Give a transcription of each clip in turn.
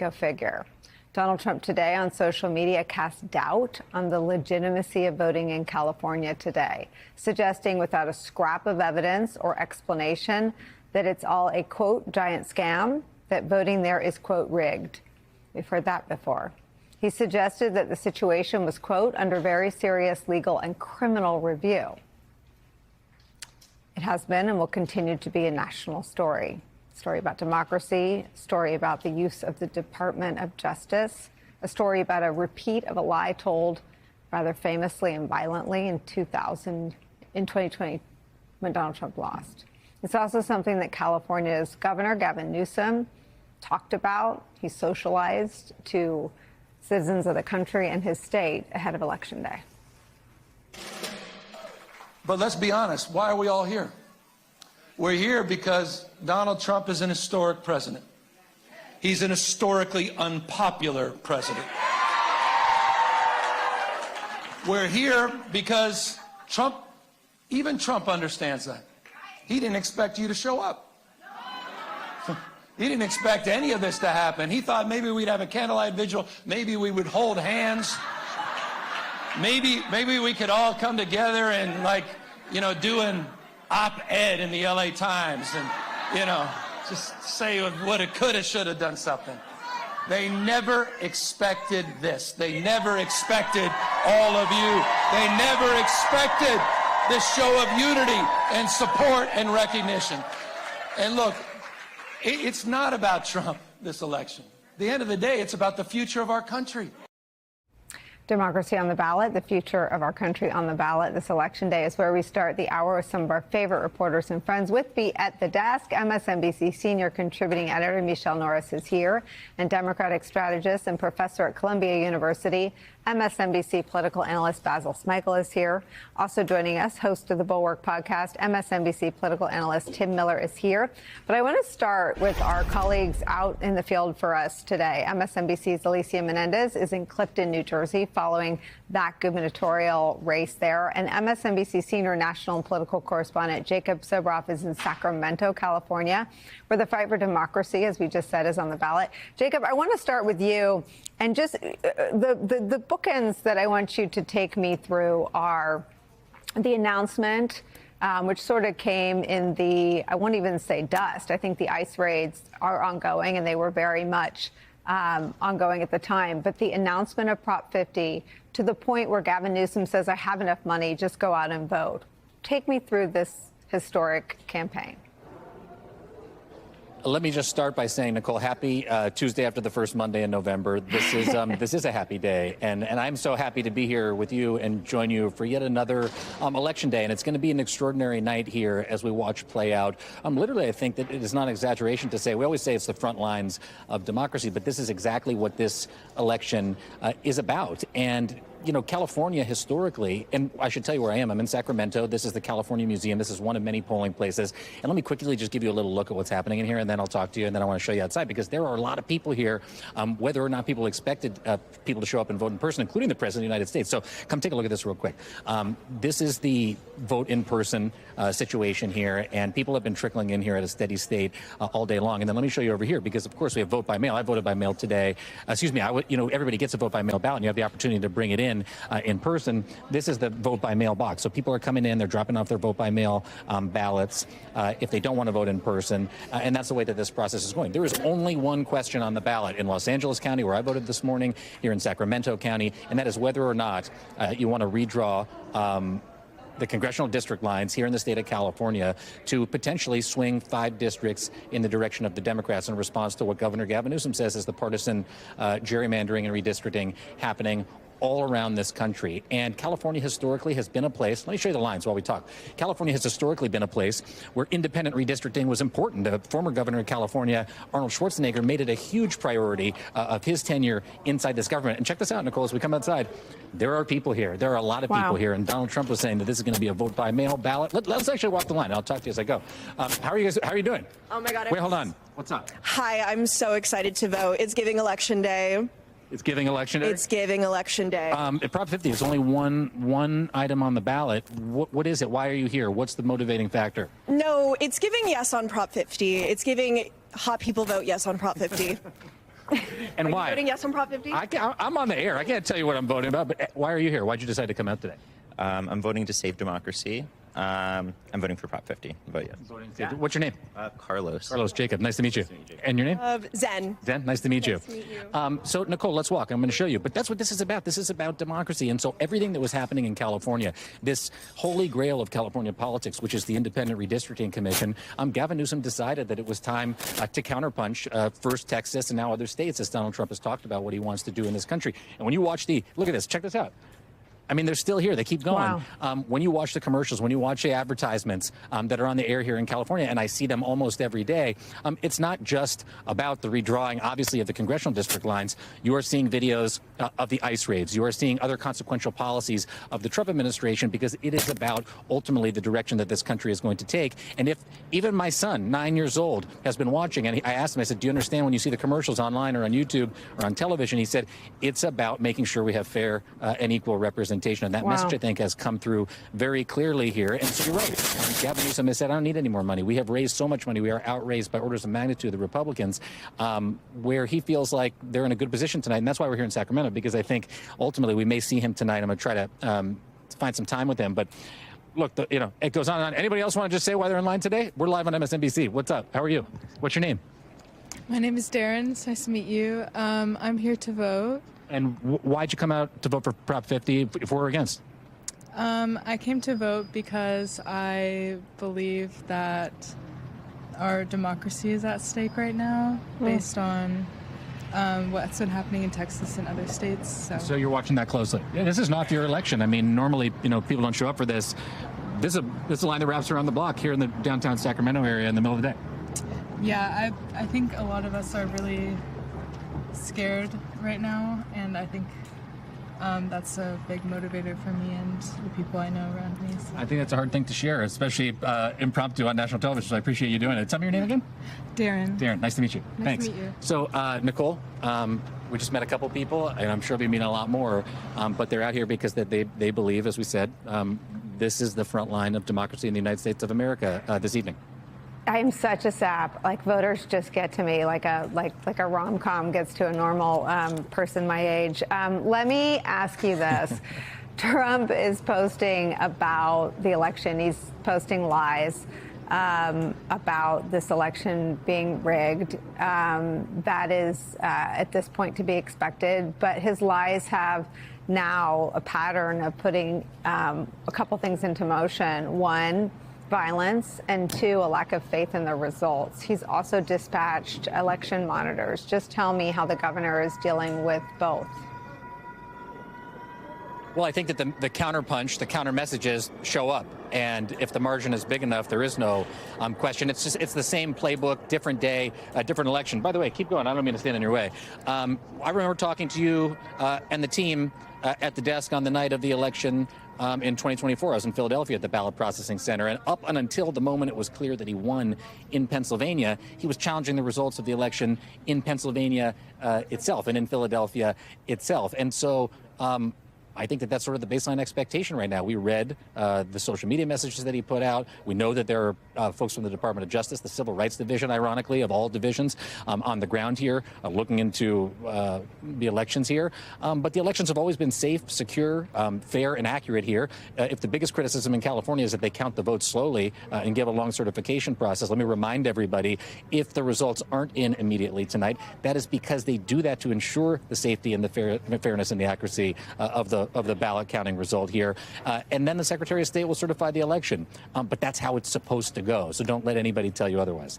Go figure. Donald Trump today on social media cast doubt on the legitimacy of voting in California today, suggesting without a scrap of evidence or explanation that it's all a, quote, giant scam, that voting there is, quote, rigged. We've heard that before. He suggested that the situation was, quote, under very serious legal and criminal review. It has been and will continue to be a national story. Story about democracy, a story about the use of the Department of Justice, a story about a repeat of a lie told rather famously and violently in 2020 when Donald Trump lost. It's also something that California's Governor Gavin Newsom talked about. He socialized to citizens of the country and his state ahead of Election Day. But let's be honest, why are we all here? We're here because Donald Trump is an historic president. He's an historically unpopular president. We're here because even Trump understands that. He didn't expect you to show up. He didn't expect any of this to happen. He thought maybe we'd have a candlelight vigil, maybe we would hold hands. Maybe we could all come together and, like, do an op-ed in the LA Times and, just say woulda, coulda, shoulda done something. They never expected this. They never expected all of you. They never expected this show of unity and support and recognition. And look, it's not about Trump, this election. At the end of the day, it's about the future of our country. Democracy on the ballot, the future of our country on the ballot. This Election Day is where we start the hour with some of our favorite reporters and friends. With me at the desk, MSNBC senior contributing editor Michelle Norris is here, and Democratic strategist and professor at Columbia University, MSNBC political analyst Basil Smykel is here. Also joining us, host of the Bulwark podcast, MSNBC political analyst Tim Miller is here. But I want to start with our colleagues out in the field for us today. MSNBC's Alicia Menendez is in Clifton, New Jersey, following that gubernatorial race there. And MSNBC senior national and political correspondent Jacob Sobroff is in Sacramento, California, where the fight for democracy, as we just said, is on the ballot. Jacob, I want to start with you. And just the bookends that I want you to take me through are the announcement, which sort of came in the, I won't even say dust. I think the ICE raids are ongoing, and they were very much ongoing at the time. But the announcement of Prop 50 to the point where Gavin Newsom says, I have enough money, just go out and vote. Take me through this historic campaign. Let me just start by saying, Nicole, happy Tuesday after the first Monday in November. This is a happy day, and I'm so happy to be here with you and join you for yet another election day. And it's going to be an extraordinary night here as we watch play out. Literally, I think that it is not an exaggeration to say, we always say it's the front lines of democracy, but this is exactly what this election is about. And California historically, and I should tell you where I am. I'm in Sacramento. This is the California Museum. This is one of many polling places. And let me quickly just give you a little look at what's happening in here, and then I'll talk to you, and then I want to show you outside, because there are a lot of people here, whether or not people expected people to show up and vote in person, including the President of the United States. So come take a look at this real quick. This is the vote in person situation here, and people have been trickling in here at a steady state all day long. And then let me show you over here, because of course we have vote by mail. I voted by mail today. Excuse me, everybody gets a vote by mail ballot, and you have the opportunity to bring it in person. This is the vote by mail box. So people are coming in, they're dropping off their vote by mail ballots if they don't want to vote in person. And that's the way that this process is going. There is only one question on the ballot in Los Angeles County, where I voted this morning, here in Sacramento County, and that is whether or not you want to redraw the congressional district lines here in the state of California to potentially swing 5 districts in the direction of the Democrats in response to what Governor Gavin Newsom says is the partisan gerrymandering and redistricting happening all around this country. And California historically has been a place, let me show you the lines while we talk. California has historically been a place where independent redistricting was important. The former governor of California, Arnold Schwarzenegger, made it a huge priority of his tenure inside this government. And check this out, Nicole, as we come outside, there are people here. There are a lot of people here. And Donald Trump was saying that this is going to be a vote by mail ballot. Let's actually walk the line. I'll talk to you as I go. How are you guys? How are you doing? Oh my God. Wait, hold on. What's up? Hi, I'm so excited to vote. It's giving election day. It's giving election day? It's giving election day. Prop 50 is only one item on the ballot. What is it? Why are you here? What's the motivating factor? No, it's giving yes on Prop 50. It's giving hot people vote yes on Prop 50. And Are you why? voting yes on Prop 50? I'm on the air. I can't tell you what I'm voting about, but why are you here? Why'd you decide to come out today? I'm voting to save democracy. I'm voting for Prop 50. Vote yes. What's your name? Carlos. Carlos Jacob. Nice to meet you. And your name? Zen. Zen, nice to meet you. Nice to meet you. So, Nicole, let's walk. I'm going to show you. But that's what this is about. This is about democracy. And so everything that was happening in California, this holy grail of California politics, which is the Independent Redistricting Commission, Gavin Newsom decided that it was time to counterpunch first Texas and now other states, as Donald Trump has talked about what he wants to do in this country. And when you watch look at this, check this out. I mean, they're still here. They keep going. Wow. When you watch the commercials, when you watch the advertisements that are on the air here in California, and I see them almost every day, it's not just about the redrawing, obviously, of the congressional district lines. You are seeing videos of the ICE raids. You are seeing other consequential policies of the Trump administration, because it is about ultimately the direction that this country is going to take. And if even my son, 9 years old, has been watching, and I asked him, I said, do you understand when you see the commercials online or on YouTube or on television? He said, it's about making sure we have fair and equal representation. And that message, I think, has come through very clearly here. And so you're right. Gavin Newsom has said, I don't need any more money. We have raised so much money. We are outraised by orders of magnitude, the Republicans, where he feels like they're in a good position tonight. And that's why we're here in Sacramento, because I think ultimately we may see him tonight. I'm going to try to find some time with him. But look, it goes on and on. Anybody else want to just say why they're in line today? We're live on MSNBC. What's up? How are you? What's your name? My name is Darren. It's nice to meet you. I'm here to vote. And why'd you come out to vote for Prop 50 if we're against? I came to vote because I believe that our democracy is at stake right now, based on what's been happening in Texas and other states. So you're watching that closely. Yeah, this is not your election. I mean, normally, people don't show up for this. This is a line that wraps around the block here in the downtown Sacramento area in the middle of the day. Yeah, I think a lot of us are really scared right now, and I think that's a big motivator for me and the people I know around me. So. I think that's a hard thing to share, especially impromptu on national television, so I appreciate you doing it. Tell me your name again? Darren. Darren, nice to meet you. Nice Thanks. to meet you. So, Nicole, we just met a couple people, and I'm sure we meet a lot more, but they're out here because they believe, as we said, this is the front line of democracy in the United States of America this evening. I'm such a sap. Like, voters just get to me like a rom-com gets to a normal person my age. Let me ask you this. Trump is posting about the election. He's posting lies about this election being rigged. That is, at this point, to be expected. But his lies have now a pattern of putting a couple things into motion. One, violence, and two, a lack of faith in the results. He's also dispatched election monitors. Just tell me how the governor is dealing with both. Well, I think that the counterpunch, the counter messages show up. And if the margin is big enough, there is no question. It's the same playbook, different day, different election. By the way, keep going. I don't mean to stand in your way. I remember talking to you and the team at the desk on the night of the election in 2024. I was in Philadelphia at the Ballot Processing Center, and up and until the moment it was clear that he won in Pennsylvania, he was challenging the results of the election in Pennsylvania itself and in Philadelphia itself. And so I think that that's sort of the baseline expectation right now. We read the social media messages that he put out. We know that there are folks from the Department of Justice, the Civil Rights Division, ironically, of all divisions, on the ground here, looking into the elections here. But the elections have always been safe, secure, fair, and accurate here. If the biggest criticism in California is that they count the votes slowly and give a long certification process, let me remind everybody, if the results aren't in immediately tonight, that is because they do that to ensure the safety and the fairness and the accuracy of the ballot counting result here. And then the Secretary of State will certify the election. But that's how it's supposed to go. So don't let anybody tell you otherwise.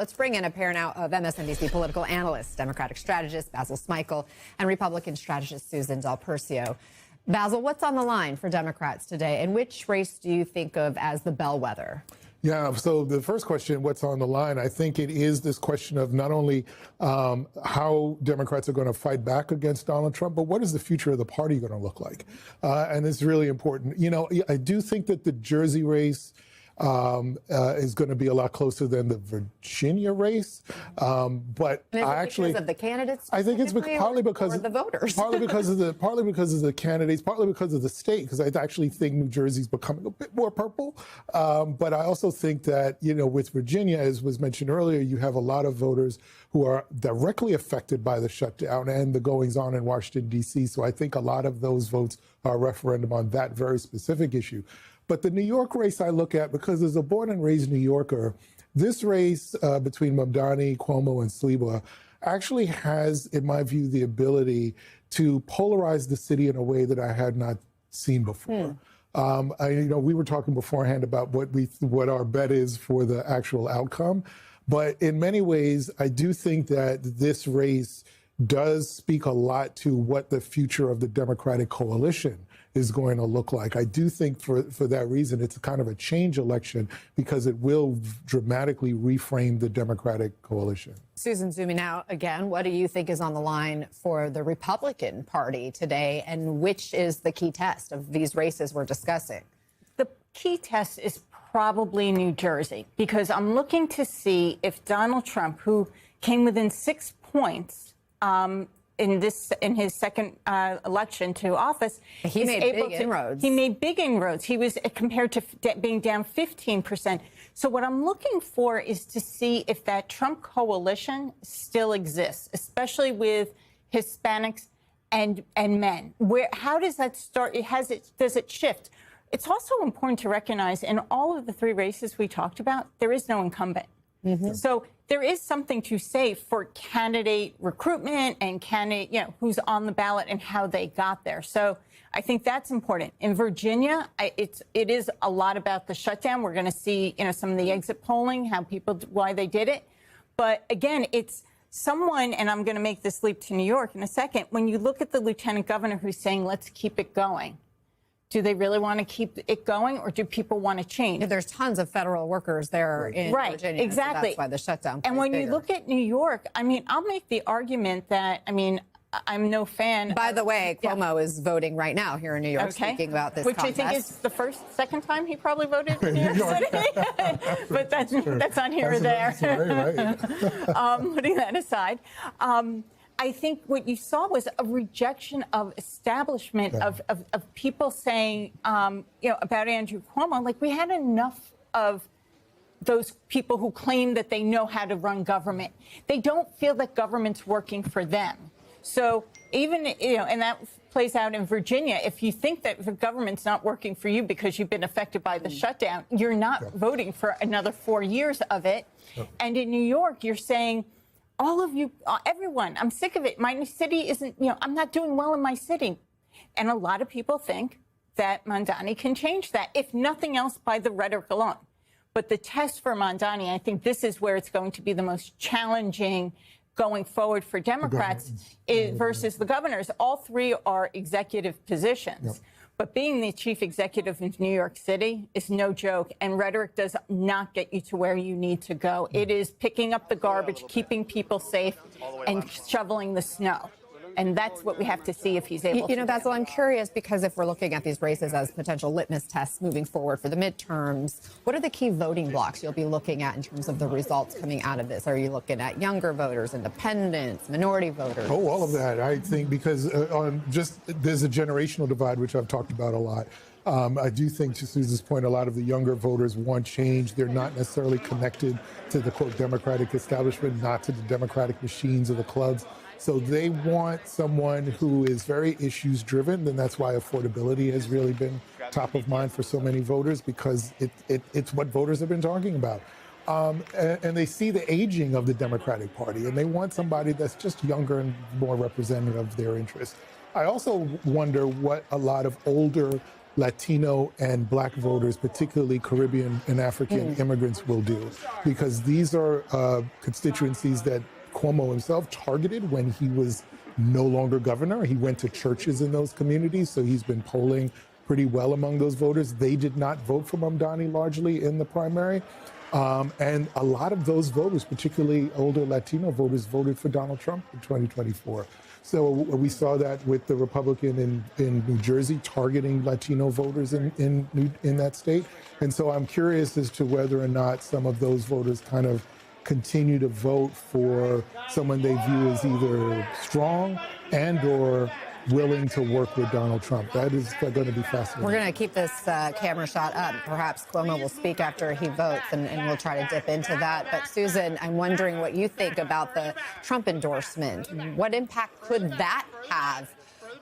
Let's bring in a pair now of MSNBC political analysts, Democratic strategist Basil Smikle and Republican strategist Susan Del Percio. Basil, what's on the line for Democrats today, and which race do you think of as the bellwether? Yeah, so the first question, what's on the line, I think it is this question of not only how Democrats are going to fight back against Donald Trump, but what is the future of the party going to look like? And it's really important. You know, I do think that the Jersey race is going to be a lot closer than the Virginia race. But And is I it actually, because of the candidates. I think it's partly because of the voters. partly because of the candidates, partly because of the state. Because I actually think New Jersey's becoming a bit more purple. But I also think that with Virginia, as was mentioned earlier, you have a lot of voters who are directly affected by the shutdown and the goings on in Washington D.C. So I think a lot of those votes are a referendum on that very specific issue. But the New York race I look at, because as a born and raised New Yorker, this race between Mamdani, Cuomo, and Sliwa actually has, in my view, the ability to polarize the city in a way that I had not seen before. We were talking beforehand about what our bet is for the actual outcome. But in many ways, I do think that this race does speak a lot to what the future of the Democratic coalition is going to look like. I do think for that reason, it's kind of a change election because it will dramatically reframe the Democratic coalition. Susan, zooming out again, what do you think is on the line for the Republican Party today, and which is the key test of these races we're discussing? The key test is probably New Jersey, because I'm looking to see if Donald Trump, who came within 6 points in his second election to office, he made big inroads. He made big inroads. He was compared to being down 15%. So what I'm looking for is to see if that Trump coalition still exists, especially with Hispanics and men. How does that start? Does it shift? It's also important to recognize in all of the 3 races we talked about, there is no incumbent. So there is something to say for candidate recruitment and candidate, who's on the ballot and how they got there. So I think that's important. In Virginia, it is a lot about the shutdown. We're going to see, some of the exit polling, why they did it. But again, it's someone, and I'm going to make this leap to New York in a second. When you look at the lieutenant governor who's saying, let's keep it going. Do they really want to keep it going, or do people want to change? There's tons of federal workers there in Virginia. Exactly. So that's why the shutdown. And when bigger. you look at New York, I'll make the argument that, I'm no fan. By the way, Cuomo is voting right now here in New York, speaking about this contest. I think is the second time he probably voted in New York City. But that's not here or there. Putting that aside. I think what you saw was a rejection of establishment of people saying, about Andrew Cuomo, like we had enough of those people who claim that they know how to run government. They don't feel that government's working for them. So even, and that plays out in Virginia. If you think that the government's not working for you because you've been affected by the shutdown, you're not voting for another 4 years of it. And in New York, you're saying, all of you, everyone, I'm sick of it. My city isn't, I'm not doing well in my city. And a lot of people think that Mamdani can change that, if nothing else, by the rhetoric alone. But the test for Mamdani, I think this is where it's going to be the most challenging going forward for Democrats versus the governors. All 3 are executive positions. But being the chief executive in New York City is no joke, and rhetoric does not get you to where you need to go. It is picking up the garbage, keeping people safe, and shoveling the snow. And that's what we have to see if he's able to. Basil, I'm curious, because if we're looking at these races as potential litmus tests moving forward for the midterms, what are the key voting blocks you'll be looking at in terms of the results coming out of this? Are you looking at younger voters, independents, minority voters? Oh, all of that, I think, because there's a generational divide, which I've talked about a lot. I do think, to Susan's point, a lot of the younger voters want change. They're not necessarily connected to the, quote, Democratic establishment, not to the Democratic machines or the clubs. So they want someone who is very issues driven, and that's why affordability has really been top of mind for so many voters, because it's what voters have been talking about. And they see the aging of the Democratic Party, and they want somebody that's just younger and more representative of their interests. I also wonder what a lot of older Latino and Black voters, particularly Caribbean and African immigrants, will do, because these are constituencies that Cuomo himself targeted when he was no longer governor. He went to churches in those communities, so he's been polling pretty well among those voters. They did not vote for Mamdani largely in the primary. And a lot of those voters, particularly older Latino voters, voted for Donald Trump in 2024. So we saw that with the Republican in New Jersey targeting Latino voters in that state. And so I'm curious as to whether or not some of those voters kind of continue to vote for someone they view as either strong and or willing to work with Donald Trump. That is going to be fascinating. We're going to keep this camera shot up. Perhaps Cuomo will speak after he votes, and we'll try to dip into that. But Susan, I'm wondering what you think about the Trump endorsement. What impact could that have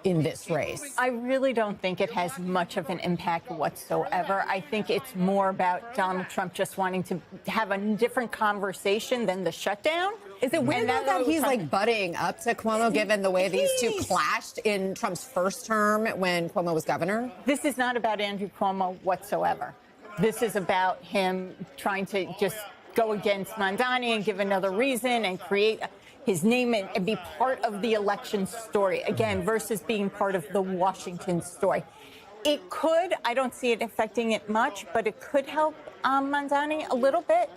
in this race? I really don't think it has much of an impact whatsoever. I think it's more about Donald Trump just wanting to have a different conversation than the shutdown. Is it weird that he's like butting up to Cuomo, given the way these two clashed in Trump's first term when Cuomo was governor? This is not about Andrew Cuomo whatsoever. This is about him trying to just go against Mondani and give another reason and create his name and be part of the election story, again, versus being part of the Washington story. It could, I don't see it affecting it much, but it could help Mondani a little bit,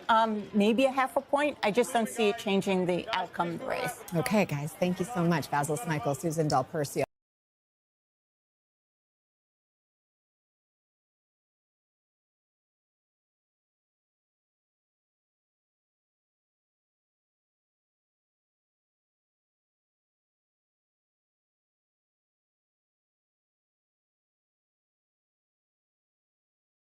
maybe a half a point. I just don't see it changing the outcome of the race. Okay, guys, thank you so much. Basil Smikle, Susan Del Percio.